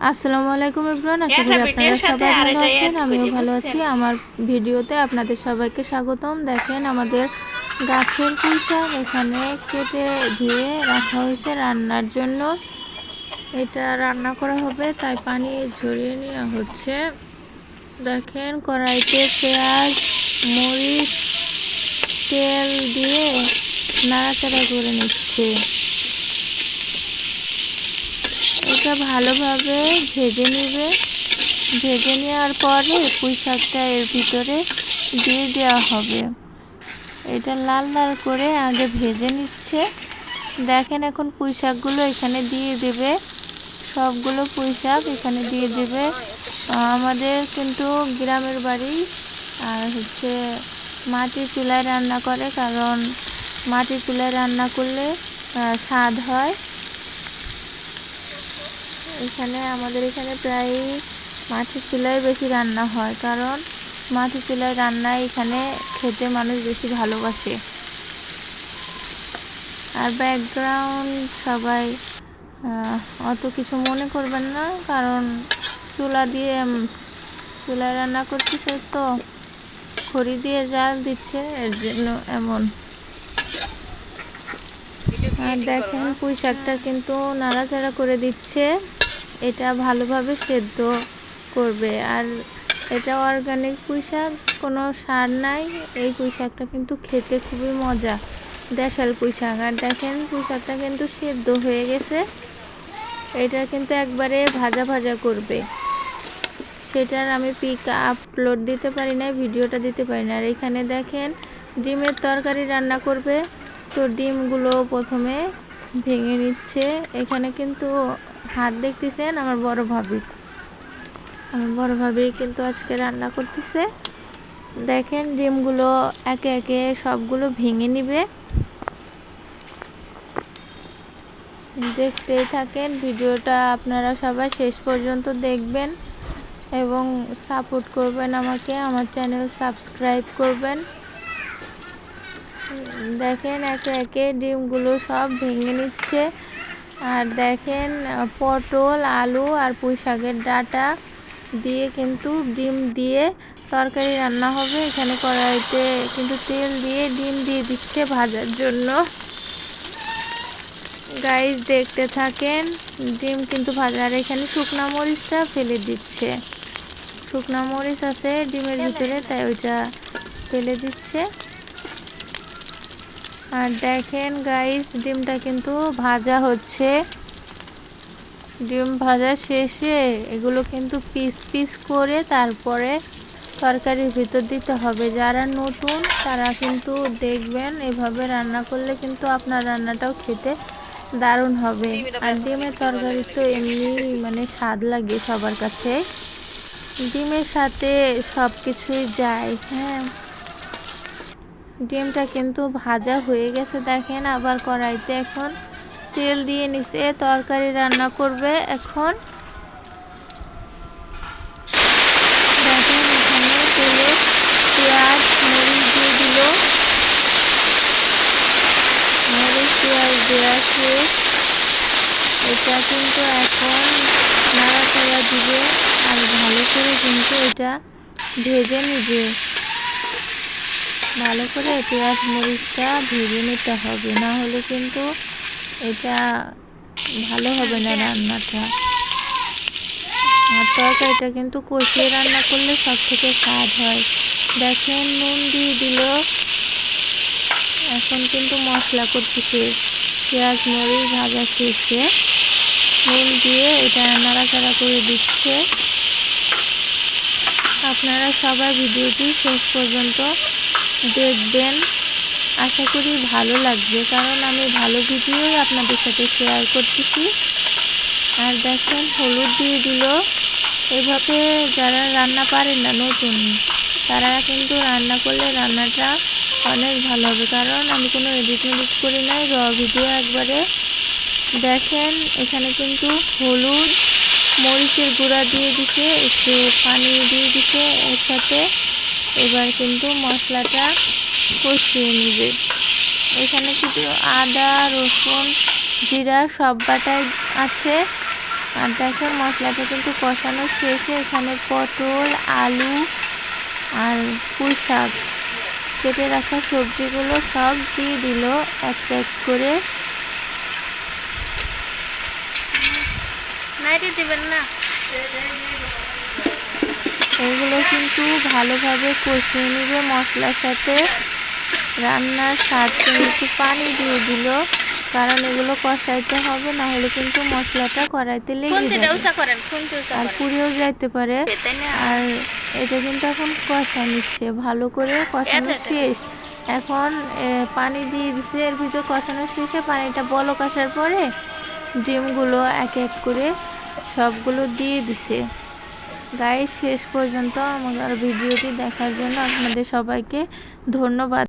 আসসালামু আলাইকুম এভরিওয়ান, আশা করি আপনারা সবাই ভালো আছেন। আমিও ভালো আছি। আমার ভিডিওতে আপনাদের সবাইকে স্বাগতম। দেখেন আমাদের গাছের পুঁইশাক এখানে কেটে ধুয়ে রাখা হয়েছে রান্নার জন্য। এটা রান্না করা হবে তাই পানি ঝরিয়ে নেওয়া হচ্ছে। দেখেন কড়াইতে পেঁয়াজ, মরিচ, তেল দিয়ে নাড়াচাড়া করে নিচ্ছে। এটা ভালোভাবে ভেজে নেবে। ভেজে নেওয়ার পরে পুঁই শাকটা এর ভিতরে দিয়ে দেওয়া হবে। এটা লাল লাল করে আগে ভেজে নিচ্ছে। দেখেন এখন পুঁই শাকগুলো এখানে দিয়ে দেবে। সবগুলো পুঁই শাক এখানে দিয়ে দেবে। আমাদের কিন্তু গ্রামের বাড়ি, আর মাটির চুলায় রান্না করে, কারণ মাটির চুলায় রান্না করলে স্বাদ হয়। আমাদের এখানে প্রায় মাটির চুলায় বেশি রান্না হয়, কারণ মাটির চুলায় রান্না এখানে খেতে মানুষ বেশি ভালোবাসে। আর ব্যাকগ্রাউন্ড সবাই অত কিছু মনে করবেন না, কারণ চুলায় রান্না করতেছে তো, খড়ি দিয়ে জাল দিচ্ছে, এর জন্য এমন। আর দেখেন পুঁই শাকটা কিন্তু নাড়াচাড়া করে দিচ্ছে। এটা ভালোভাবে সেদ্ধ করবে। আর এটা অর্গানিক পুঁই শাক, কোনো সার নাই। এই পুঁই শাকটা কিন্তু খেতে খুবই মজা, দেশাল পুঁই শাক। আর দেখেন পুঁই শাকটা কিন্তু সেদ্ধ হয়ে গেছে। এটা কিন্তু একবারে ভাজা ভাজা করবে। সেটার আমি পিক আপলোড দিতে পারি না, ভিডিওটা দিতে পারি না। আর এখানে দেখেন ডিমের তরকারি রান্না করবে, তো ডিমগুলো প্রথমে ভেঙে নিচ্ছে। এখানে কিন্তু হাত দেখতেছেন আমার বড় ভাবি কিন্তু আজকে রান্না করতেছে। দেখেন ডিমগুলো একে একে সবগুলো ভেঙে নিবে। দেখতেই থাকেন ভিডিওটা, আপনারা সবাই শেষ পর্যন্ত দেখবেন এবং সাপোর্ট করবেন আমাকে, আমার চ্যানেল সাবস্ক্রাইব করবেন। দেখেন একে একে ডিমগুলো সব ভেঙে নিচ্ছে। আর দেখেন পটল, আলু আর পুঁই শাকের ডাঁটা দিয়ে কিন্তু ডিম দিয়ে তরকারি রান্না হবে। এখানে কড়াইতে কিন্তু তেল দিয়ে ডিম দিয়ে দিচ্ছে ভাজার জন্য। গাইস দেখতে থাকেন, ডিম কিন্তু ভাজা। আর এখানে শুকনা মরিচটা ফেলে দিচ্ছে। শুকনা মরিচ আছে ডিমের ভিতরে, তাই ওইটা ফেলে দিচ্ছে। আর দেখেন গাইস ডিমটা কিন্তু ভাজা হচ্ছে। ডিম ভাজা শেষে এগুলো কিন্তু পিস পিস করে তারপরে তরকারির ভিতর দিতে হবে। যারা নতুন তারা কিন্তু দেখবেন, এভাবে রান্না করলে কিন্তু আপনার রান্নাটাও খেতে দারুণ হবে। আর ডিমের তরকারি তো এমনি স্বাদ লাগে সবার কাছে, ডিমের সাথে সব কিছুই যায়। হ্যাঁ, ডিমটা কিন্তু ভাজা হয়ে গেছে। দেখেন আবার কড়াইতে এখন তেল দিয়ে নিচে তরকারি রান্না করবে। এখন দেখেন এখানে তেলে পেঁয়াজ, মরিচ দিয়ে দিল। মরিচ পেঁয়াজ দেওয়া শেষ। এটা কিন্তু এখন নাড়াচাড়া দিবে আর ভালো করে কিন্তু এটা ভেজে নিবে। ভালো করে পেঁয়াজ মরিচটা ভেজে নিতে হবে, না হলে কিন্তু এটা ভালো হবে না রান্নাটা। আর তরকারিটা কিন্তু কষিয়ে রান্না করলে সব থেকে স্বাদ হয়। দেখেন নুন দিয়ে দিল। এখন কিন্তু মশলা করতেছে। পেঁয়াজ মরিচ ভাজা শেষে নুন দিয়ে এটা নাড়াচাড়া করে দিচ্ছে। আপনারা সবাই ভিডিওটি শেষ পর্যন্ত দেখবেন, আশা করি ভালো লাগবে, কারণ আমি ভালো ভিডিওই আপনাদের সাথে শেয়ার করতেছি। আর দেখেন হলুদ দিয়ে দিল। এভাবে যারা রান্না পারেন না, নতুন, তারা কিন্তু রান্না করলে রান্নাটা অনেক ভালো হবে, কারণ আমি কোনো এডিট করি নাই, র ভিডিও একবারে। দেখেন এখানে কিন্তু হলুদ, মরিচের গুঁড়া দিয়ে দিছে, একটু পানি দিয়ে দিছে এর সাথে। এবার কিন্তু মশলাটা কষিয়ে নেবে। এখানে কিন্তু আদা, রসুন, জিরা সব বাটাই আছে। আর দেখেন মশলাটা কিন্তু কষানো শেষে এখানে পটল, আলু আর পুঁই শাক কেটে রাখা সবজিগুলো সব দিয়ে দিল এক এক করে। দিবেন না, এগুলো কিন্তু ভালোভাবে কষিয়ে নিবে মশলার সাথে। রান্নার স্বাদ একটু পানি দিয়ে দিল, কারণ এগুলো কষাইতে হবে, না হলে কিন্তু মশলাটা কড়াইতে লেগে যাবে আর পুড়েও যাইতে পারে। আর এটা কিন্তু এখন কষা নিচ্ছে, ভালো করে কষানো শেষ। এখন পানি দিয়ে দিচ্ছে, এর ভিতর কষানো শেষে পানিটা বলক আসার পরে ডিমগুলো এক এক করে সবগুলো দিয়ে দিছে। গাইস, শেষ পর্যন্ত আমার ভিডিওটি দেখার জন্য আপনাদের সবাইকে ধন্যবাদ।